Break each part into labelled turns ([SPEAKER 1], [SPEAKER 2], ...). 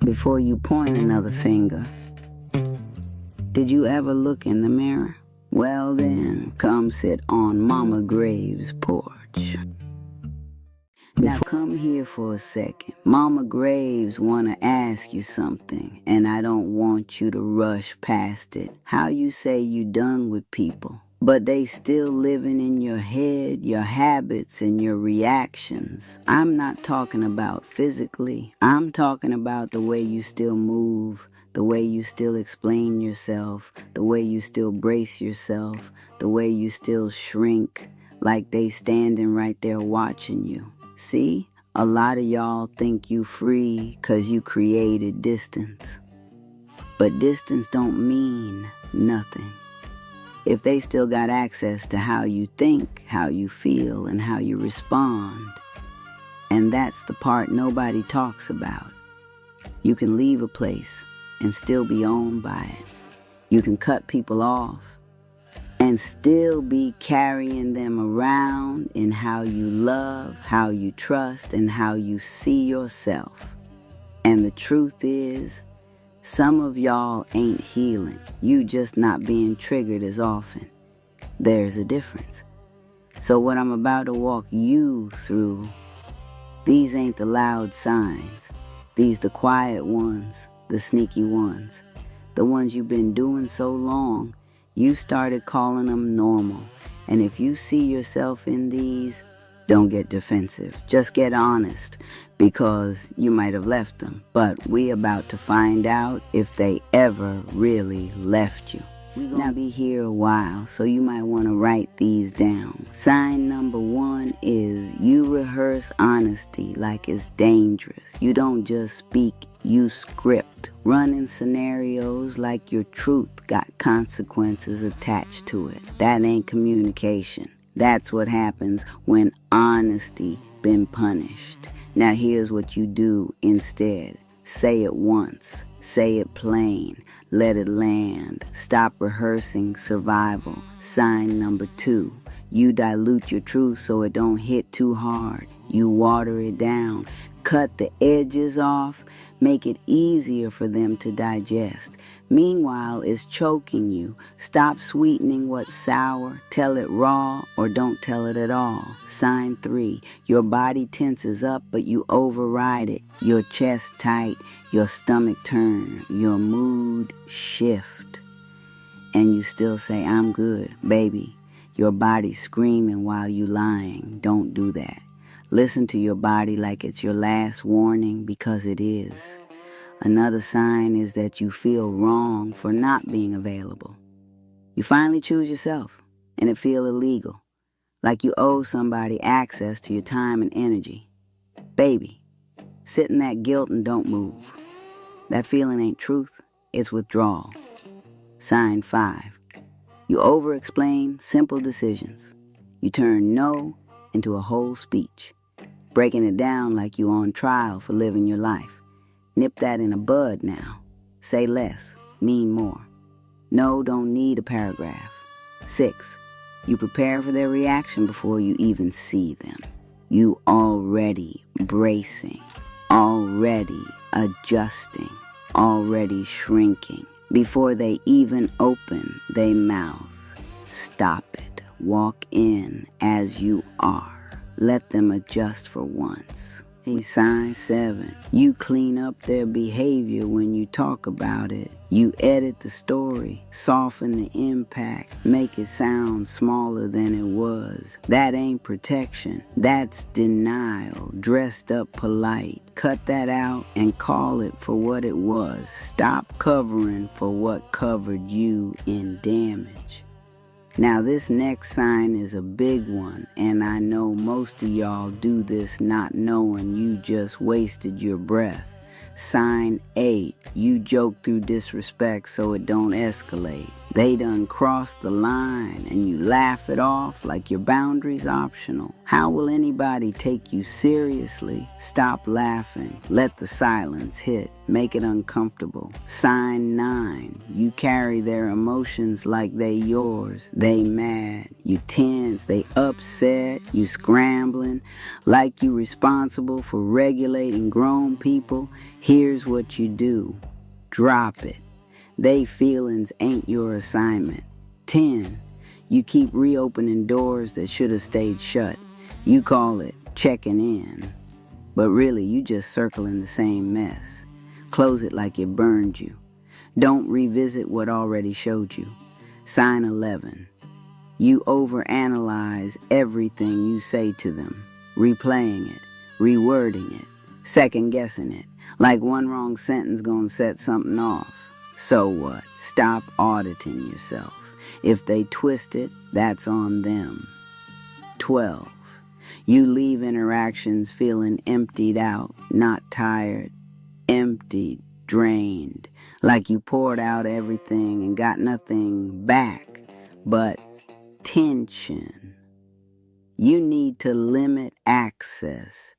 [SPEAKER 1] Before you point another finger, did you ever look in the mirror? Well then, come sit on Mama Graves' porch. Now come here for a second. Mama Graves wanna ask you something, and I don't want you to rush past it. How you say you done with people, but they still living in your head, your habits, and your reactions. I'm not talking about physically. I'm talking about the way you still move, the way you still explain yourself, the way you still brace yourself, the way you still shrink like they standing right there watching you. See, a lot of y'all think you free 'cause you created distance. But distance don't mean nothing if they still got access to how you think, how you feel, and how you respond. And that's the part nobody talks about. You can leave a place and still be owned by it. You can cut people off and still be carrying them around in how you love, how you trust, and how you see yourself. And the truth is, some of y'all ain't healing. You just not being triggered as often. There's a difference. So what I'm about to walk you through, these ain't the loud signs. These the quiet ones, the sneaky ones. The ones you've been doing so long, you started calling them normal. And if you see yourself in these, don't get defensive. Just get honest, because you might have left them. But we about to find out if they ever really left you. We're gonna be here a while, so you might want to write these down. Sign number 1 is you rehearse honesty like it's dangerous. You don't just speak, you script. Running scenarios like your truth got consequences attached to it. That ain't communication. That's what happens when honesty been punished. Now here's what you do instead. Say it once. Say it plain. Let it land. Stop rehearsing survival. Sign number 2. You dilute your truth so it don't hit too hard. You water it down. Cut the edges off. Make it easier for them to digest. Meanwhile, it's choking you. Stop sweetening what's sour. Tell it raw or don't tell it at all. Sign 3. Your body tenses up, but you override it. Your chest tight. Your stomach turn. Your mood shift. And you still say, I'm good, baby. Your body's screaming while you lying. Don't do that. Listen to your body like it's your last warning, because it is. Another sign is that you feel wrong for not being available. You finally choose yourself, and it feels illegal, like you owe somebody access to your time and energy. Baby, sit in that guilt and don't move. That feeling ain't truth, it's withdrawal. Sign 5. You over-explain simple decisions. You turn no into a whole speech, breaking it down like you on trial for living your life. Nip that in a bud now. Say less, mean more. No don't need a paragraph. 6. You prepare for their reaction before you even see them. You already bracing, already adjusting, already shrinking. Before they even open their mouth, stop it. Walk in as you are. Let them adjust for once. Sign 7. You clean up their behavior when you talk about it. You edit the story, soften the impact, make it sound smaller than it was. That ain't protection. That's denial, dressed up polite. Cut that out and call it for what it was. Stop covering for what covered you in damage. Now this next sign is a big one, and I know most of y'all do this not knowing you just wasted your breath. Sign 8. You joke through disrespect so it don't escalate. They done crossed the line and you laugh it off like your boundary's optional. How will anybody take you seriously? Stop laughing. Let the silence hit. Make it uncomfortable. Sign 9. You carry their emotions like they yours. They mad. You tense. They upset. You scrambling. Like you responsible for regulating grown people. Here's what you do. Drop it. They feelings ain't your assignment. 10. You keep reopening doors that should have stayed shut. You call it checking in. But really, you just circling the same mess. Close it like it burned you. Don't revisit what already showed you. Sign 11. You overanalyze everything you say to them, replaying it, rewording it, second-guessing it, like one wrong sentence gonna set something off. So what? Stop auditing yourself. If they twist it, that's on them. 12. You leave interactions feeling emptied out, not tired, emptied, drained, like you poured out everything and got nothing back but tension. You need to limit access.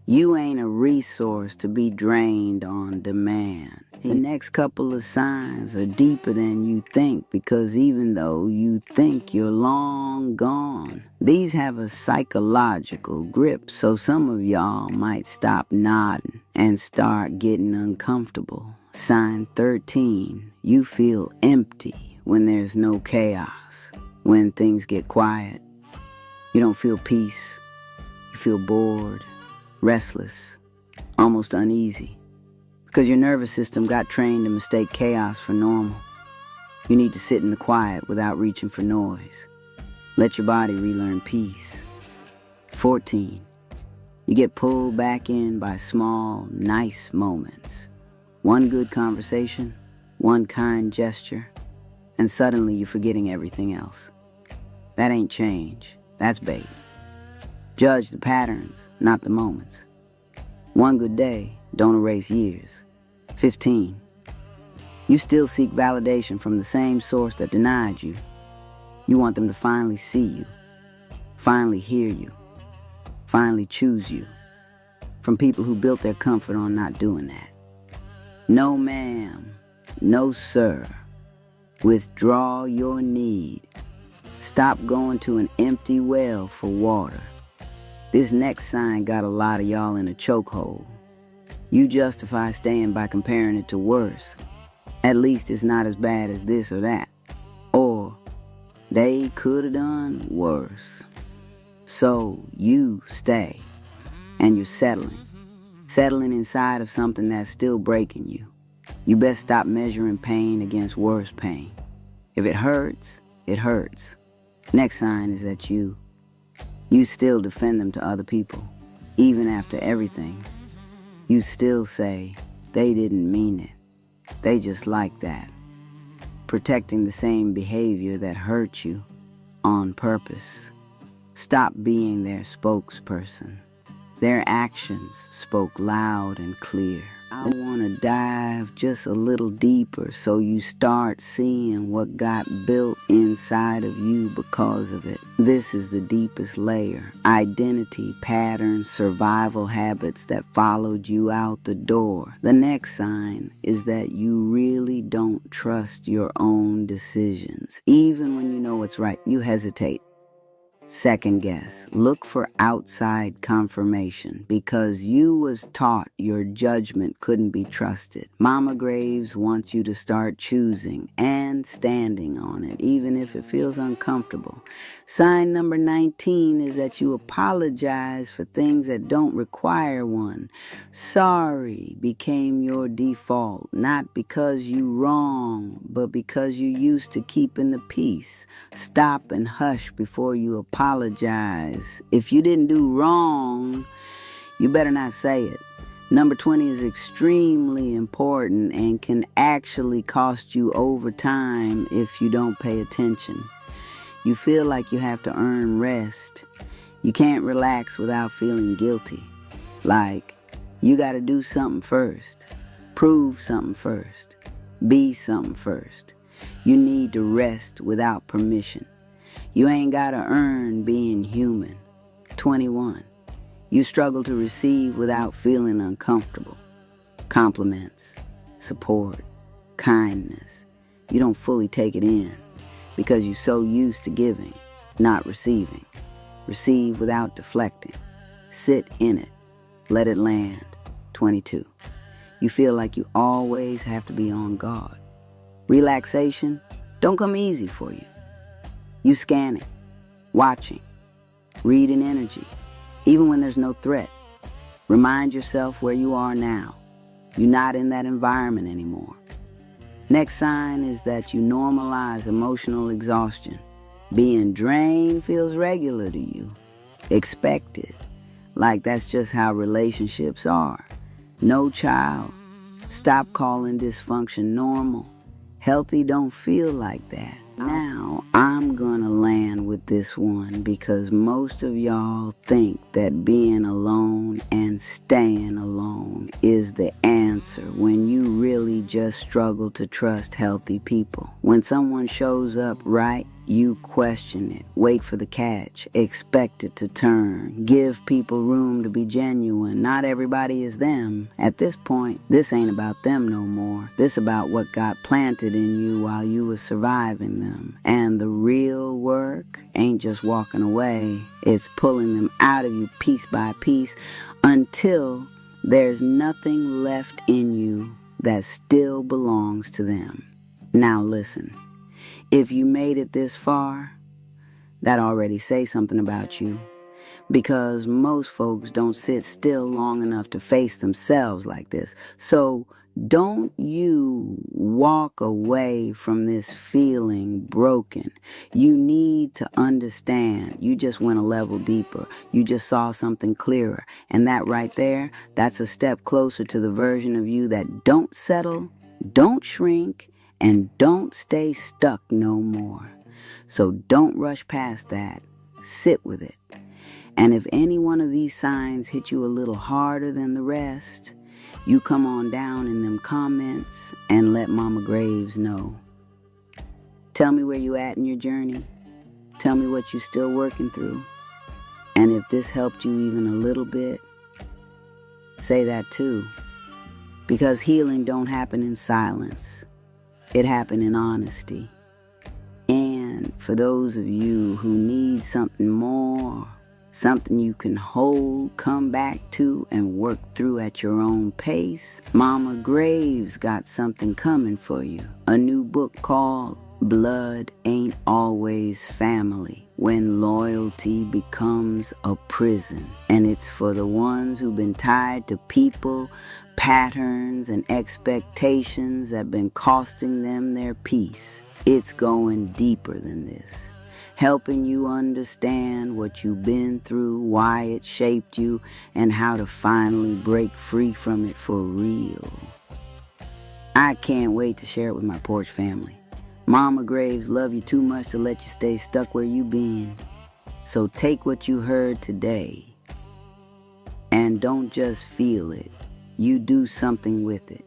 [SPEAKER 1] You ain't a resource to be drained on demand. The next couple of signs are deeper than you think, because even though you think you're long gone, these have a psychological grip, so some of y'all might stop nodding and start getting uncomfortable. Sign 13, you feel empty when there's no chaos, when things get quiet. You don't feel peace. You feel bored, restless, almost uneasy. Because your nervous system got trained to mistake chaos for normal. You need to sit in the quiet without reaching for noise. Let your body relearn peace. 14. You get pulled back in by small, nice moments. One good conversation, one kind gesture, and suddenly you're forgetting everything else. That ain't change. That's bait. Judge the patterns, not the moments. One good day, don't erase years. 15. You still seek validation from the same source that denied you. You want them to finally see you, finally hear you, finally choose you, from people who built their comfort on not doing that. No ma'am, no sir. Withdraw your need. Stop going to an empty well for water. This next sign got a lot of y'all in a chokehold. You justify staying by comparing it to worse. At least it's not as bad as this or that. Or they could have done worse. So you stay, and you're settling inside of something that's still breaking you. You best stop measuring pain against worse pain. If it hurts, it hurts. Next sign is that you still defend them to other people, even after everything. You still say, they didn't mean it. They just like that. Protecting the same behavior that hurt you on purpose. Stop being their spokesperson. Their actions spoke loud and clear. I want to dive just a little deeper so you start seeing what got built inside of you because of it. This is the deepest layer. Identity, patterns, survival habits that followed you out the door. The next sign is that you really don't trust your own decisions. Even when you know what's right, you hesitate. Second guess. Look for outside confirmation because you was taught your judgment couldn't be trusted. Mama Graves wants you to start choosing and standing on it, even if it feels uncomfortable. Sign number 19 is that you apologize for things that don't require one. Sorry became your default, not because you wrong, but because you used to keeping the peace. Stop and hush before you apologize. If you didn't do wrong, you better not say it. Number 20 is extremely important and can actually cost you over time if you don't pay attention. You feel like you have to earn rest. You can't relax without feeling guilty. Like, you gotta do something first. Prove something first. Be something first. You need to rest without permission. You ain't gotta earn being human. 21. You struggle to receive without feeling uncomfortable. Compliments, support, kindness. You don't fully take it in because you're so used to giving, not receiving. Receive without deflecting. Sit in it. Let it land. 22. You feel like you always have to be on guard. Relaxation don't come easy for you. You scanning, watching, reading energy, even when there's no threat. Remind yourself where you are now. You're not in that environment anymore. Next sign is that you normalize emotional exhaustion. Being drained feels regular to you, expected, like that's just how relationships are. No child. Stop calling dysfunction normal. Healthy don't feel like that. Now, I'm gonna land with this one because most of y'all think that being alone and staying alone is the answer when you really just struggle to trust healthy people. When someone shows up right, you question it, wait for the catch, expect it to turn, give people room to be genuine. Not everybody is them. At this point, this ain't about them no more. This about what got planted in you while you were surviving them. And the real work ain't just walking away. It's pulling them out of you piece by piece until there's nothing left in you that still belongs to them. Now listen. If you made it this far, that already says something about you, because most folks don't sit still long enough to face themselves like this. So don't you walk away from this feeling broken. You need to understand you just went a level deeper. You just saw something clearer. And that right there, that's a step closer to the version of you that don't settle, don't shrink, and don't stay stuck no more. So don't rush past that. Sit with it. And if any one of these signs hit you a little harder than the rest, you come on down in them comments and let Mama Graves know. Tell me where you at in your journey. Tell me what you're still working through. And if this helped you even a little bit, say that too. Because healing don't happen in silence. It happened in honesty. And for those of you who need something more, something you can hold, come back to, and work through at your own pace, Mama Graves got something coming for you. A new book called Blood Ain't Always Family, When Loyalty Becomes a Prison. And it's for the ones who've been tied to people, patterns, and expectations that have been costing them their peace. It's going deeper than this, helping you understand what you've been through, why it shaped you, and how to finally break free from it for real. I can't wait to share it with my porch family. Mama Graves love you too much to let you stay stuck where you been. So take what you heard today and don't just feel it. You do something with it.